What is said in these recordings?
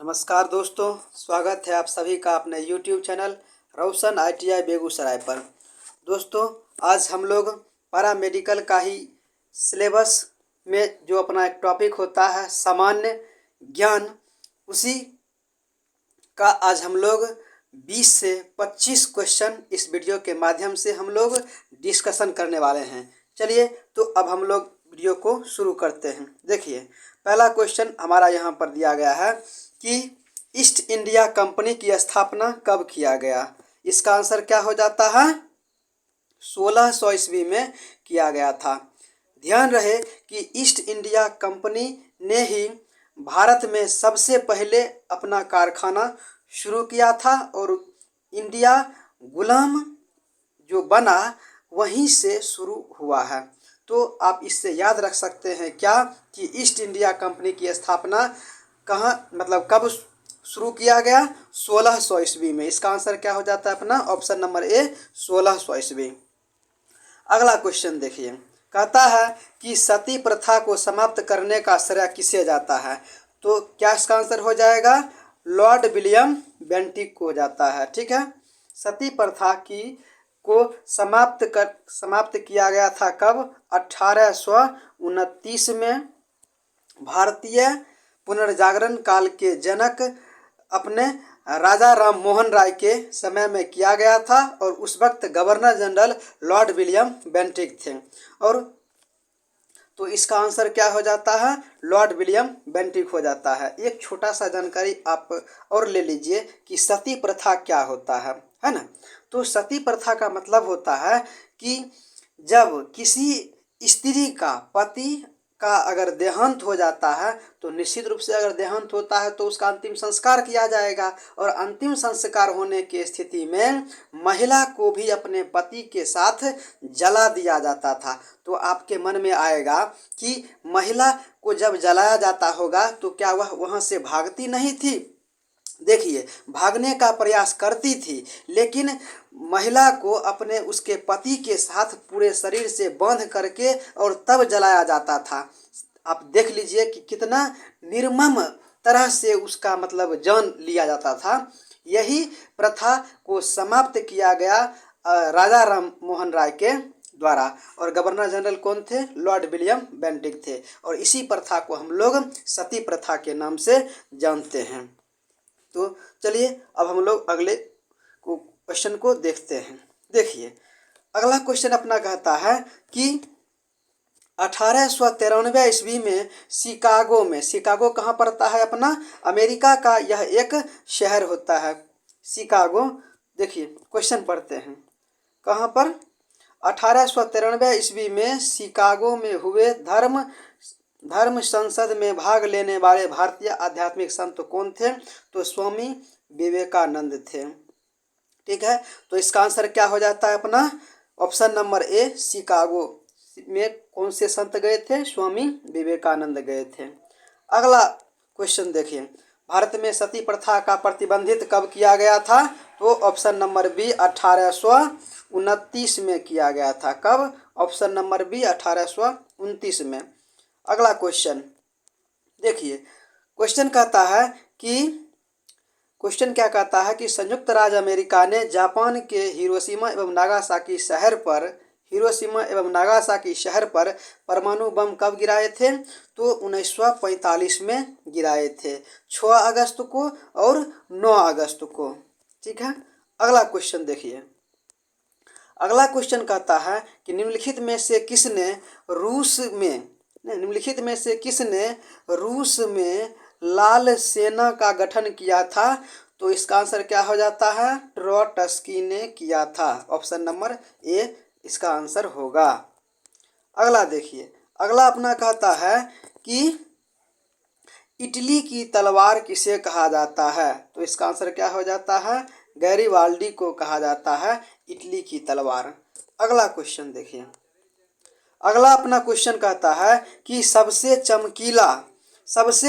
नमस्कार दोस्तों, स्वागत है आप सभी का अपने YouTube चैनल रोशन ITI बेगूसराय पर। दोस्तों, आज हम लोग पैरा मेडिकल का ही सिलेबस में जो अपना एक टॉपिक होता है सामान्य ज्ञान, उसी का आज हम लोग 20 से 25 क्वेश्चन इस वीडियो के माध्यम से हम लोग डिस्कशन करने वाले हैं। चलिए तो अब हम लोग वीडियो को शुरू करते हैं। देखिए, पहला क्वेश्चन हमारा यहाँ पर दिया गया है कि ईस्ट इंडिया कंपनी की स्थापना कब किया गया। इसका आंसर क्या हो जाता है? 1600 ईस्वी में किया गया था। ध्यान रहे कि ईस्ट इंडिया कंपनी ने ही भारत में सबसे पहले अपना कारखाना शुरू किया था और इंडिया गुलाम जो बना वहीं से शुरू हुआ है। तो आप इससे याद रख सकते हैं क्या कि ईस्ट इंडिया कंपनी की स्थापना कहाँ कब शुरू किया गया? 1600 ईस्वी में। इसका आंसर क्या हो जाता है अपना? ऑप्शन नंबर ए, 1600 ईस्वी। अगला क्वेश्चन देखिए, कहता है कि सती प्रथा को समाप्त करने का श्रेय किसे जाता है। तो क्या इसका आंसर हो जाएगा? लॉर्ड विलियम बेंटिक को जाता है। ठीक है, सती प्रथा को समाप्त किया गया था कब? 1829 में। भारतीय पुनर्जागरण काल के जनक अपने राजा राम मोहन राय के समय में किया गया था और उस वक्त governor general Lord William Bentinck थे। और तो इसका आंसर क्या हो जाता है? लॉर्ड विलियम बेंटिक हो जाता है। एक छोटा सा जानकारी आप और ले लीजिए कि सती प्रथा क्या होता है ना। तो सती प्रथा का मतलब होता है कि जब किसी स्त्री का पति का अगर देहांत हो जाता है तो निश्चित रूप से अगर देहांत होता है तो उसका अंतिम संस्कार किया जाएगा और अंतिम संस्कार होने की स्थिति में महिला को भी अपने पति के साथ जला दिया जाता था। तो आपके मन में आएगा कि महिला को जब जलाया जाता होगा तो क्या वह वहाँ से भागती नहीं थी? देखिए, भागने का प्रयास करती थी, लेकिन महिला को अपने उसके पति के साथ पूरे शरीर से बांध करके और तब जलाया जाता था। आप देख लीजिए कि कितना निर्मम तरह से उसका जान लिया जाता था। यही प्रथा को समाप्त किया गया राजा राम मोहन राय के द्वारा और गवर्नर जनरल कौन थे? लॉर्ड विलियम बेंटिक थे। और इसी प्रथा को हम लोग सती प्रथा के नाम से जानते हैं। तो चलिए अब हम लोग अगले क्वेश्चन को देखते हैं। देखिए, अगला क्वेश्चन अपना कहता है कि 1893 ईस्वी में शिकागो कहाँ पड़ता है अपना? अमेरिका का यह एक शहर होता है शिकागो। देखिए, क्वेश्चन पढ़ते हैं कहाँ पर? 1893 ईस्वी में शिकागो में हुए धर्म संसद में भाग लेने वाले भारतीय आध्यात्मिक संत कौन थे? तो स्वामी विवेकानंद थे। ठीक है, तो इसका आंसर क्या हो जाता है अपना? ऑप्शन नंबर ए, शिकागो में कौन से संत गए थे? स्वामी विवेकानंद गए थे। अगला क्वेश्चन देखिए, भारत में सती प्रथा का प्रतिबंधित कब किया गया था? तो ऑप्शन नंबर बी, 1829 में किया गया था। कब? ऑप्शन नंबर बी, 1829 में। अगला क्वेश्चन देखिए, क्वेश्चन क्या कहता है कि संयुक्त राज्य अमेरिका ने जापान के हिरोशिमा एवं नागासाकी शहर पर परमाणु बम कब गिराए थे? तो 1945 में गिराए थे, 6 अगस्त को और 9 अगस्त को। ठीक है, अगला क्वेश्चन देखिए। अगला क्वेश्चन कहता है कि निम्नलिखित में से किसने रूस में लाल सेना का गठन किया था? तो इसका आंसर क्या हो जाता है? ट्रोट्स्की ने किया था। ऑप्शन नंबर ए इसका आंसर होगा। अगला देखिए, अगला अपना कहता है कि इटली की तलवार किसे कहा जाता है? तो इसका आंसर क्या हो जाता है? गैरिबाल्डी को कहा जाता है इटली की तलवार। अगला क्वेश्चन देखिए, अगला अपना क्वेश्चन कहता है कि सबसे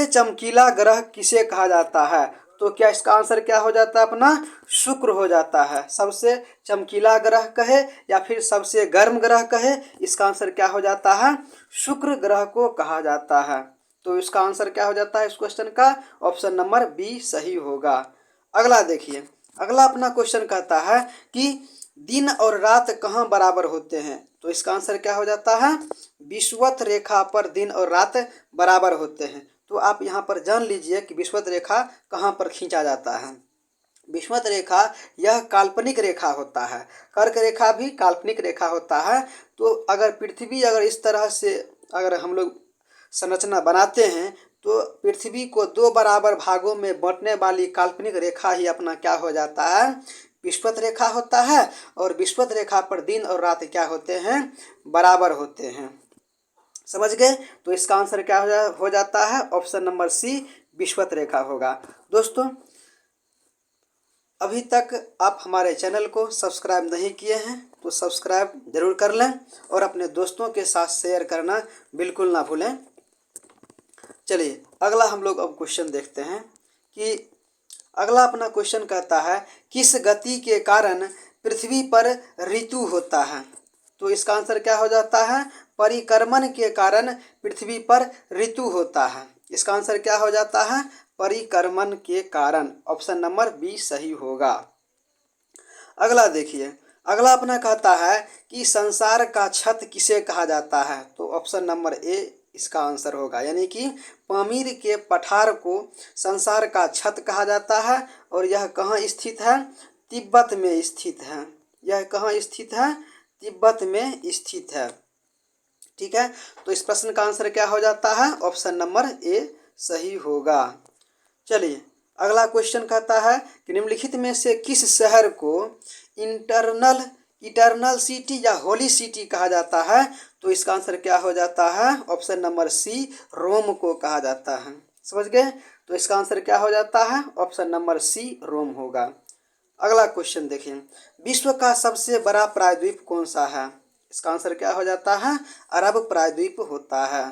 चमकीला ग्रह किसे कहा जाता है? तो क्या इसका आंसर क्या हो जाता है अपना? शुक्र हो जाता है। सबसे चमकीला ग्रह कहे या फिर सबसे गर्म ग्रह कहे, इसका आंसर क्या हो जाता है? शुक्र ग्रह को कहा जाता है। तो इसका आंसर क्या हो जाता है इस क्वेश्चन का? ऑप्शन नंबर बी सही होगा। अगला देखिए, अगला अपना क्वेश्चन कहता है कि दिन और रात कहाँ बराबर होते हैं? तो इसका आंसर क्या हो जाता है? विषुवत रेखा पर दिन और रात बराबर होते हैं। तो आप यहाँ पर जान लीजिए कि विषुवत रेखा कहाँ पर खींचा जाता है। विषुवत रेखा यह काल्पनिक रेखा होता है। कर्क रेखा भी काल्पनिक रेखा होता है। तो अगर पृथ्वी अगर इस तरह से अगर हम लोग संरचना बनाते हैं तो पृथ्वी को दो बराबर भागों में बांटने वाली काल्पनिक रेखा ही अपना क्या हो जाता है? विषुवत रेखा होता है। और विषुवत रेखा पर दिन और रात क्या होते हैं? बराबर होते हैं। समझ गए? तो इसका आंसर क्या हो जाता है? ऑप्शन नंबर सी विषुवत रेखा होगा। दोस्तों, अभी तक आप हमारे चैनल को सब्सक्राइब नहीं किए हैं तो सब्सक्राइब जरूर कर लें और अपने दोस्तों के साथ शेयर करना बिल्कुल ना भूलें। चलिए अगला हम लोग अब क्वेश्चन देखते हैं कि अगला अपना क्वेश्चन कहता है किस गति के कारण पृथ्वी पर ऋतु होता है? तो इसका आंसर क्या हो जाता है? परिक्रमण के कारण पृथ्वी पर ऋतु होता है। इसका आंसर क्या हो जाता है? परिक्रमण के कारण। ऑप्शन नंबर बी सही होगा। अगला देखिए, अगला अपना कहता है कि संसार का छत किसे कहा जाता है? तो ऑप्शन नंबर ए इसका आंसर होगा, यानी कि पामीर के पठार को संसार का छत कहा जाता है। और यह कहाँ स्थित है? तिब्बत में स्थित है। यह कहाँ स्थित है? तिब्बत में स्थित है। ठीक है, तो इस प्रश्न का आंसर क्या हो जाता है? ऑप्शन नंबर ए सही होगा। चलिए अगला क्वेश्चन कहता है कि निम्नलिखित में से किस शहर को इटर्नल सिटी या होली सिटी कहा जाता है? तो इसका आंसर क्या हो जाता है? ऑप्शन नंबर सी रोम को कहा जाता है। समझ गए? तो इसका आंसर क्या हो जाता है? ऑप्शन नंबर सी रोम होगा। अगला क्वेश्चन देखिए, विश्व का सबसे बड़ा प्रायद्वीप कौन सा है? इसका आंसर क्या हो जाता है? अरब प्रायद्वीप होता है।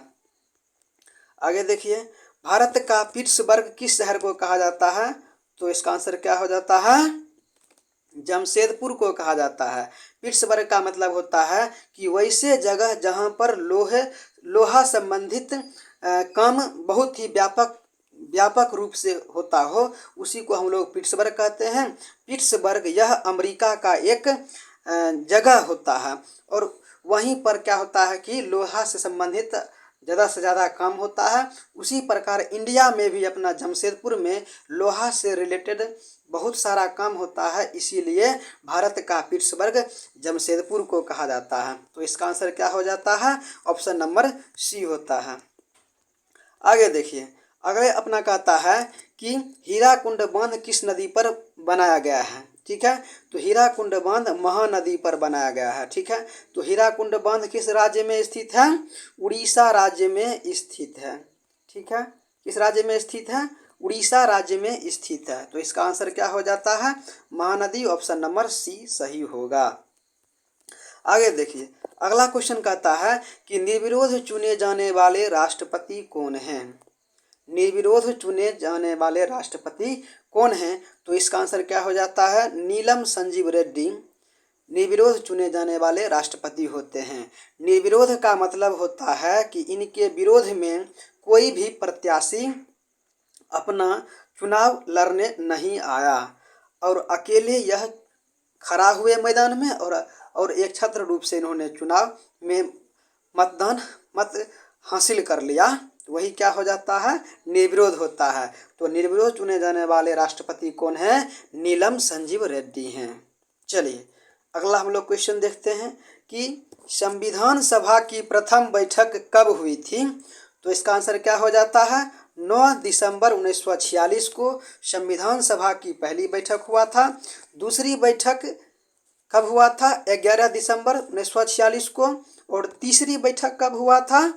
आगे देखिए, भारत का पिट्सबर्ग किस शहर को कहा जाता है? तो इसका आंसर क्या हो जाता है? जमशेदपुर को कहा जाता है। पिट्सबर्ग का मतलब होता है कि वैसे जगह जहां पर लोहा संबंधित काम बहुत ही व्यापक रूप से होता हो, उसी को हम लोग पिट्सबर्ग कहते हैं। पिट्सबर्ग यह अमेरिका का एक जगह होता है और वहीं पर क्या होता है कि लोहा से संबंधित ज़्यादा से ज़्यादा काम होता है। उसी प्रकार इंडिया में भी अपना जमशेदपुर में लोहा से रिलेटेड बहुत सारा काम होता है, इसीलिए भारत का पिट्सबर्ग जमशेदपुर को कहा जाता है। तो इसका आंसर क्या हो जाता है? ऑप्शन नंबर सी होता है। आगे देखिए, अगले अपना कहता है कि हीराकुंड बांध किस नदी पर बनाया गया है? ठीक है, तो हीराकुंड बांध महानदी पर बनाया गया है। ठीक है, तो हीराकुंड बांध किस राज्य में स्थित है? उड़ीसा राज्य में स्थित है। ठीक है, किस राज्य में स्थित है? उड़ीसा राज्य में स्थित है। तो इसका आंसर क्या हो जाता है? महानदी। ऑप्शन नंबर सी सही होगा। आगे देखिए, अगला क्वेश्चन कहता है कि निर्विरोध चुने जाने वाले राष्ट्रपति कौन हैं? निर्विरोध चुने जाने वाले राष्ट्रपति कौन हैं? तो इसका आंसर क्या हो जाता है? नीलम संजीव रेड्डी निर्विरोध चुने जाने वाले राष्ट्रपति होते हैं। निर्विरोध का मतलब होता है कि इनके विरोध में कोई भी प्रत्याशी अपना चुनाव लड़ने नहीं आया और अकेले यह खड़ा हुए मैदान में और एक छत्र रूप से इन्होंने चुनाव में मत हासिल कर लिया। वही क्या हो जाता है? निर्विरोध होता है। तो निर्विरोध चुने जाने वाले राष्ट्रपति कौन है? नीलम संजीव रेड्डी हैं। चलिए अगला हम लोग क्वेश्चन देखते हैं कि संविधान सभा की प्रथम बैठक कब हुई थी? तो इसका आंसर क्या हो जाता है? 9 दिसंबर 1946 को संविधान सभा की पहली बैठक हुआ था। दूसरी बैठक कब हुआ था? 11 दिसंबर 1946 को। और तीसरी बैठक कब हुआ था?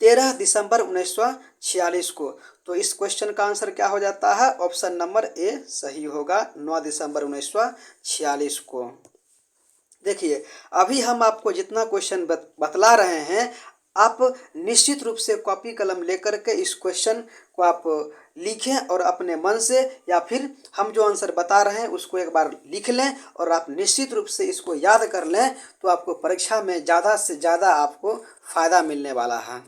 13 दिसंबर 1946 को। तो इस क्वेश्चन का आंसर क्या हो जाता है? ऑप्शन नंबर ए सही होगा, 9 दिसंबर 1946 को। देखिए अभी हम आपको जितना क्वेश्चन बतला रहे हैं, आप निश्चित रूप से कॉपी कलम लेकर के इस क्वेश्चन को आप लिखें और अपने मन से या फिर हम जो आंसर बता रहे हैं उसको एक बार लिख लें और आप निश्चित रूप से इसको याद कर लें, तो आपको परीक्षा में ज़्यादा से ज़्यादा आपको फ़ायदा मिलने वाला है।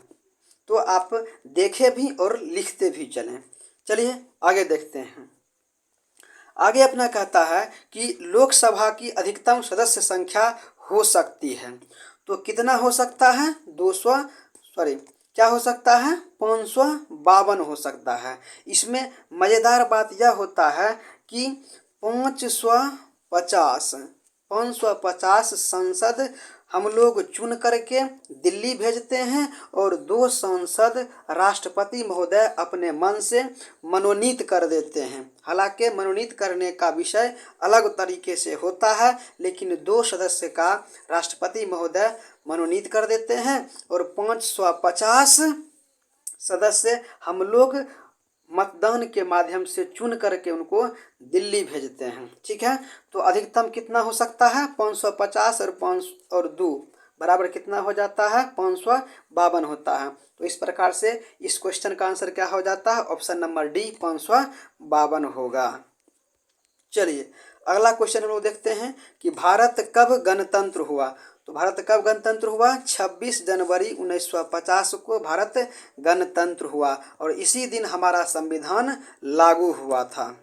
तो आप देखें भी और लिखते भी चलें। चलिए आगे देखते हैं। आगे अपना कहता है कि लोकसभा की अधिकतम सदस्य संख्या हो सकती है, तो कितना हो सकता है? 200 सॉरी क्या हो सकता है? 552 हो सकता है। इसमें मज़ेदार बात यह होता है कि 550 सांसद हम लोग चुन करके दिल्ली भेजते हैं और 2 सांसद राष्ट्रपति महोदय अपने मन से मनोनीत कर देते हैं। हालांकि मनोनीत करने का विषय अलग तरीके से होता है, लेकिन 2 सदस्य का राष्ट्रपति महोदय मनोनीत कर देते हैं और 550 सदस्य हम लोग मतदान के माध्यम से चुन करके उनको दिल्ली भेजते हैं। ठीक है, तो अधिकतम कितना हो सकता है? 550 और 5 और 2 बराबर कितना हो जाता है? 552 होता है। तो इस प्रकार से इस क्वेश्चन का आंसर क्या हो जाता है? ऑप्शन नंबर डी 552 होगा। चलिए अगला क्वेश्चन हम लोग देखते हैं कि भारत कब गणतंत्र हुआ। तो भारत कब गणतंत्र हुआ? 26 जनवरी 1950 को भारत गणतंत्र हुआ और इसी दिन हमारा संविधान लागू हुआ था।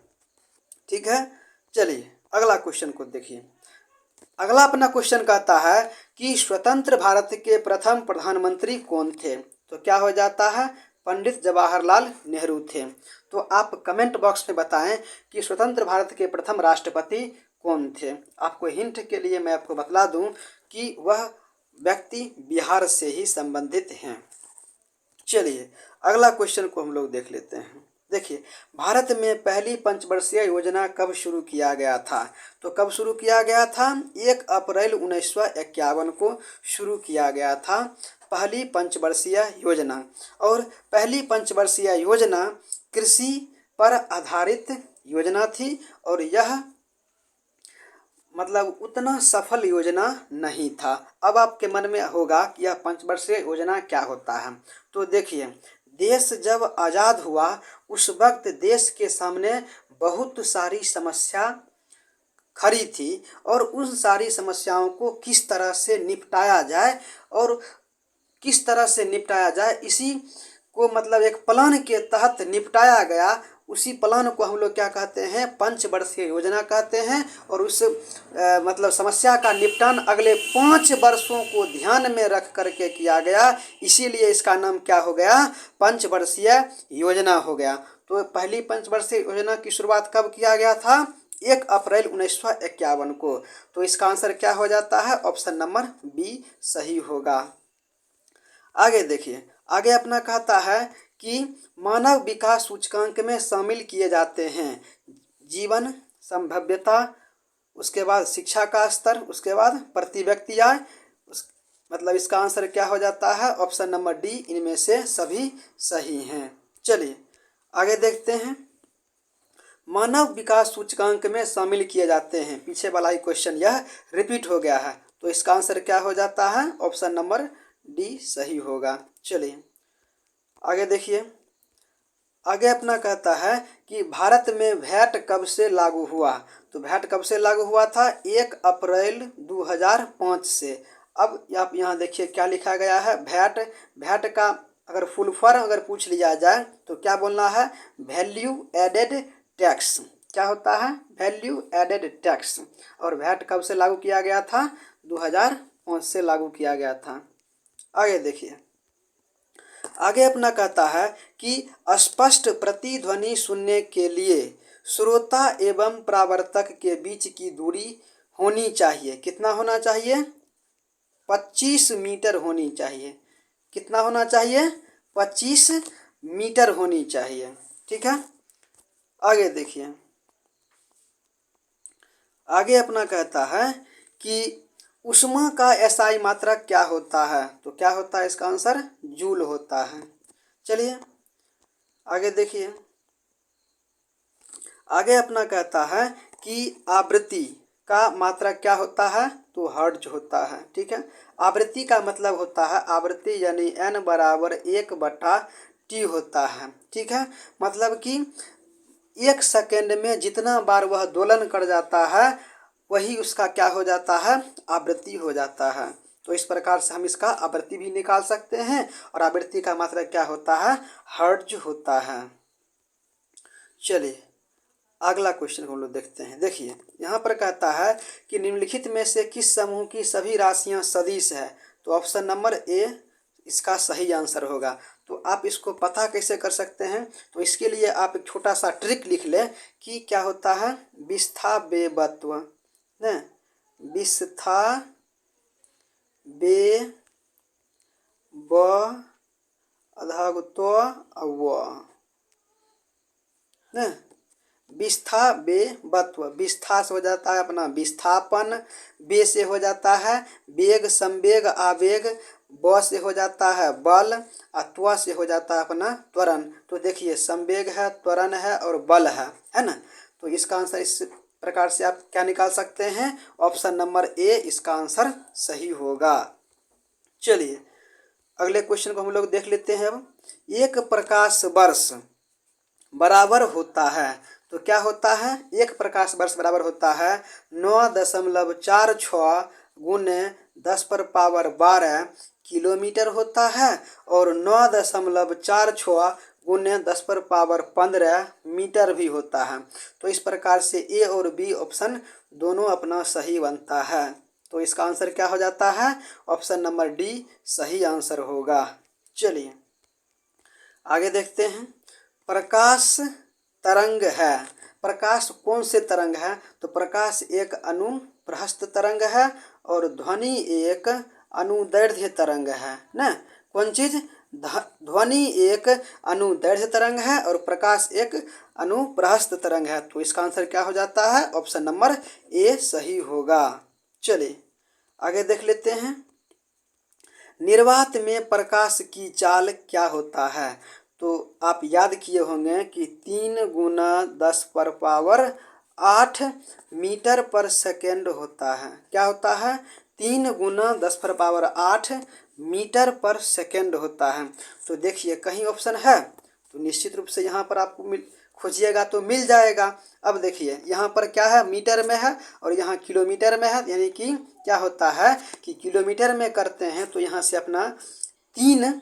ठीक है, चलिए अगला क्वेश्चन को देखिए। अगला अपना क्वेश्चन कहता है कि स्वतंत्र भारत के प्रथम प्रधानमंत्री कौन थे। तो क्या हो जाता है? पंडित जवाहरलाल नेहरू थे। तो आप कमेंट बॉक्स में बताएं कि स्वतंत्र भारत के प्रथम राष्ट्रपति कौन थे। आपको हिंट के लिए मैं आपको बतला दूं कि वह व्यक्ति बिहार से ही संबंधित हैं। चलिए अगला क्वेश्चन को हम लोग देख लेते हैं। देखिए, भारत में पहली पंचवर्षीय योजना कब शुरू किया गया था। तो कब शुरू किया गया था? 1 अप्रैल 1951 को शुरू किया गया था पहली पंचवर्षीय योजना। और पहली पंचवर्षीय योजना कृषि पर आधारित योजना थी और यह मतलब उतना सफल योजना नहीं था। अब आपके मन में होगा कि यह पंचवर्षीय योजना क्या होता है। तो देखिए, देश जब आज़ाद हुआ उस वक्त देश के सामने बहुत सारी समस्या खड़ी थी और उन सारी समस्याओं को किस तरह से निपटाया जाए और किस तरह से निपटाया जाए, इसी को मतलब एक प्लान के तहत निपटाया गया। उसी प्लान को हम लोग क्या कहते हैं? पंचवर्षीय योजना कहते हैं। और उस मतलब समस्या का निपटान अगले 5 वर्षों को ध्यान में रख करके किया गया, इसीलिए इसका नाम क्या हो गया? पंचवर्षीय योजना हो गया। तो पहली पंचवर्षीय योजना की शुरुआत कब किया गया था? 1 अप्रैल 1951 को। तो इसका आंसर क्या हो जाता है? ऑप्शन नंबर बी सही होगा। आगे देखिए, आगे अपना कहता है कि मानव विकास सूचकांक में शामिल किए जाते हैं जीवन, संभाव्यता, उसके बाद शिक्षा का स्तर, उसके बाद प्रति व्यक्ति आय। मतलब इसका आंसर क्या हो जाता है? ऑप्शन नंबर डी इनमें से सभी सही हैं। चलिए आगे देखते हैं। मानव विकास सूचकांक में शामिल किए जाते हैं, पीछे वाला ही क्वेश्चन यह रिपीट हो गया है। तो इसका आंसर क्या हो जाता है? ऑप्शन नंबर डी सही होगा। चलिए आगे देखिए। आगे अपना कहता है कि भारत में वैट कब से लागू हुआ। तो वैट कब से लागू हुआ था? 1 अप्रैल 2005 से। अब आप यहाँ देखिए क्या लिखा गया है? वैट का अगर फुल फॉर्म अगर पूछ लिया जाए तो क्या बोलना है? Value added tax. क्या होता है? Value added tax. और वैट कब से लागू किया गया था? 2005 से लागू किया गया था। आगे देखिए, आगे अपना कहता है कि स्पष्ट प्रतिध्वनि सुनने के लिए श्रोता एवं परावर्तक के बीच की दूरी होनी चाहिए। कितना होना चाहिए? 25 मीटर होनी चाहिए। कितना होना चाहिए? 25 मीटर होनी चाहिए। ठीक है, आगे देखिए। आगे अपना कहता है कि ऊष्मा का एसआई मात्रक क्या होता है। तो क्या होता है? इसका आंसर जूल होता है। चलिए आगे देखिए। आगे अपना कहता है कि आवृत्ति का मात्रक क्या होता है? तो हर्ट्ज होता है। ठीक है, आवृत्ति का मतलब होता है आवृत्ति यानी n बराबर 1/t होता है। ठीक है, मतलब कि 1 सेकेंड में जितना बार वह दोलन कर जाता है वही उसका क्या हो जाता है? आवृत्ति हो जाता है। तो इस प्रकार से हम इसका आवृत्ति भी निकाल सकते हैं, और आवृत्ति का मात्रक क्या होता है, हर्ट्ज होता है। चलिए अगला क्वेश्चन को हम लोग देखते हैं। देखिए यहाँ पर कहता है कि निम्नलिखित में से किस समूह की सभी राशियाँ सदिश है, तो ऑप्शन नंबर ए इसका सही आंसर होगा। तो आप इसको पता कैसे कर सकते हैं, तो इसके लिए आप एक छोटा सा ट्रिक लिख लें कि क्या होता है, विस्थापेबत्व न विस्था बे ब अधागुत्व अव न विस्था बे बत्व, विस्था से हो जाता है अपना विस्थापन, बे से हो जाता है वेग संवेग आवेग, ब से हो जाता है बल, और त्व से हो जाता है अपना त्वरण। तो देखिए संवेग है, त्वरण है और बल है ना। तो इसका आंसर इस प्रकार से आप क्या निकाल सकते हैं, ऑप्शन नंबर ए इसका आंसर सही होगा। चलिए अगले क्वेश्चन को हम लोग देख लेते हैं। अब एक प्रकाश वर्ष बराबर होता है, तो क्या होता है, एक प्रकाश वर्ष बराबर होता है 9.46 गुने 10⁻12 किलोमीटर होता है, और 9.46 गुने 10⁻15 मीटर भी होता है। तो इस प्रकार से ए और बी ऑप्शन दोनों अपना सही बनता है। तो इसका आंसर क्या हो जाता है, ऑप्शन नंबर डी सही आंसर होगा। चलिए आगे देखते हैं। प्रकाश तरंग है, प्रकाश कौन से तरंग है, तो प्रकाश एक अनुप्रस्थ तरंग है और ध्वनि एक अनुदैर्ध्य तरंग है ना। कौन चीज, ध्वनि एक अनुदैर्ध्य तरंग है और प्रकाश एक अनुप्रस्थ तरंग है। तो इसका आंसर क्या हो जाता है, ऑप्शन नंबर ए सही होगा। चलिए आगे देख लेते हैं। निर्वात में प्रकाश की चाल क्या होता है, तो आप याद किए होंगे कि 3 × 10⁻8 मीटर पर सेकेंड होता है। क्या होता है, 3 × 10⁻8 मीटर पर सेकेंड होता है। तो देखिए कहीं ऑप्शन है तो निश्चित रूप से यहाँ पर आपको खोजिएगा तो मिल जाएगा। अब देखिए यहाँ पर क्या है, मीटर में है और यहाँ किलोमीटर में है, यानी कि क्या होता है कि किलोमीटर में करते हैं तो यहाँ से अपना 3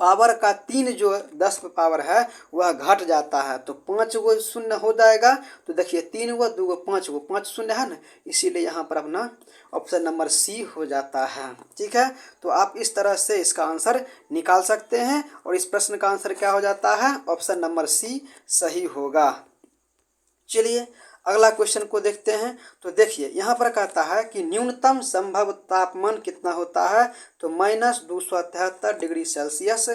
पावर का 3 जो 10 पावर है वह घट जाता है, तो 5 गो शून्य हो जाएगा। तो देखिए 3 गो 2 गो 5 गो 5 शून्य है ना, इसीलिए यहाँ पर अपना ऑप्शन नंबर सी हो जाता है। ठीक है, तो आप इस तरह से इसका आंसर निकाल सकते हैं और इस प्रश्न का आंसर क्या हो जाता है, ऑप्शन नंबर सी सही होगा। चलिए अगला क्वेश्चन को देखते हैं। तो देखिए यहाँ पर कहता है कि न्यूनतम संभव तापमान कितना होता है, तो -273 डिग्री सेल्सियस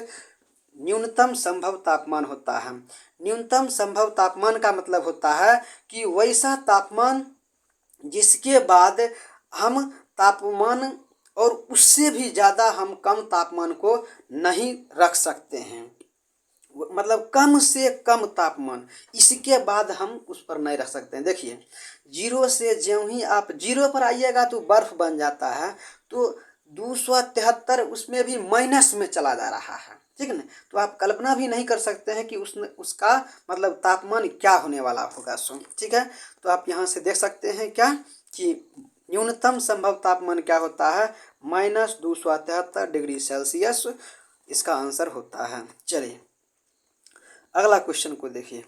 न्यूनतम संभव तापमान होता है। न्यूनतम संभव तापमान का मतलब होता है कि वैसा तापमान जिसके बाद हम तापमान और उससे भी ज़्यादा हम कम तापमान को नहीं रख सकते हैं, मतलब कम से कम तापमान, इसके बाद हम उस पर नहीं रख सकते हैं। देखिए 0 से ज्यों ही आप 0 पर आइएगा तो बर्फ़ बन जाता है, तो 273 उसमें भी माइनस में चला जा रहा है। ठीक है ना, तो आप कल्पना भी नहीं कर सकते हैं कि उसका मतलब तापमान क्या होने वाला होगा। सो ठीक है, तो आप यहाँ से देख सकते हैं क्या कि न्यूनतम संभव तापमान क्या होता है, -273 डिग्री सेल्सियस इसका आंसर होता है। चलिए अगला क्वेश्चन को देखिए।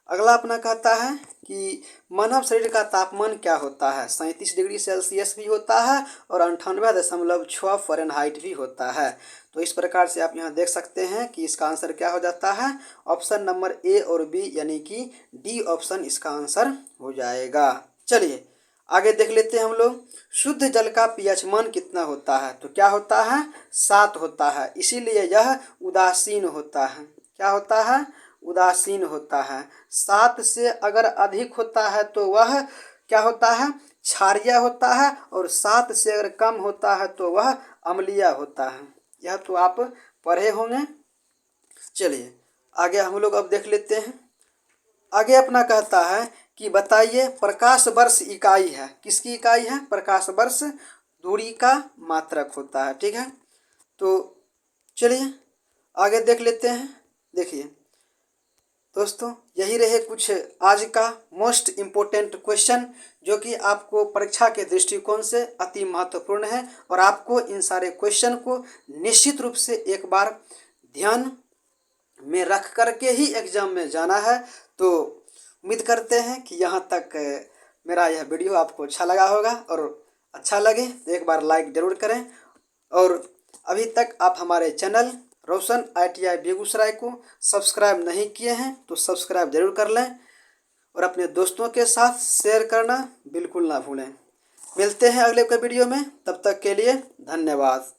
अगला अपना कहता है कि मानव शरीर का तापमान क्या होता है, 37 डिग्री सेल्सियस भी होता है और 98.6 फ़ारेनहाइट भी होता है। तो इस प्रकार से आप यहाँ देख सकते हैं कि इसका आंसर क्या हो जाता है, ऑप्शन नंबर ए और बी यानी कि डी ऑप्शन इसका आंसर हो जाएगा। चलिए आगे देख लेते हैं हम लोग। शुद्ध जल का पीएच मान कितना होता है, तो क्या होता है, 7 होता है, इसीलिए यह उदासीन होता है। क्या होता है, उदासीन होता है। 7 से अगर अधिक होता है तो वह क्या होता है, क्षारीय होता है, और 7 से अगर कम होता है तो वह अम्लीय होता है। यह तो आप पढ़े होंगे। चलिए आगे हम लोग अब देख लेते हैं। आगे अपना कहता है कि बताइए प्रकाश वर्ष इकाई है, किसकी इकाई है, प्रकाश वर्ष दूरी का मात्रक होता है। ठीक है, तो चलिए आगे देख लेते हैं। देखिए दोस्तों यही रहे कुछ आज का मोस्ट इम्पोर्टेंट क्वेश्चन, जो कि आपको परीक्षा के दृष्टिकोण से अति महत्वपूर्ण है और आपको इन सारे क्वेश्चन को निश्चित रूप से एक बार ध्यान में रख करके ही एग्जाम में जाना है। तो उम्मीद करते हैं कि यहाँ तक मेरा यह वीडियो आपको अच्छा लगा होगा, और अच्छा लगे तो एक बार लाइक ज़रूर करें। और अभी तक आप हमारे चैनल रोशन ITI बेगूसराय को सब्सक्राइब नहीं किए हैं तो सब्सक्राइब ज़रूर कर लें, और अपने दोस्तों के साथ शेयर करना बिल्कुल ना भूलें। मिलते हैं अगले के वीडियो में, तब तक के लिए धन्यवाद।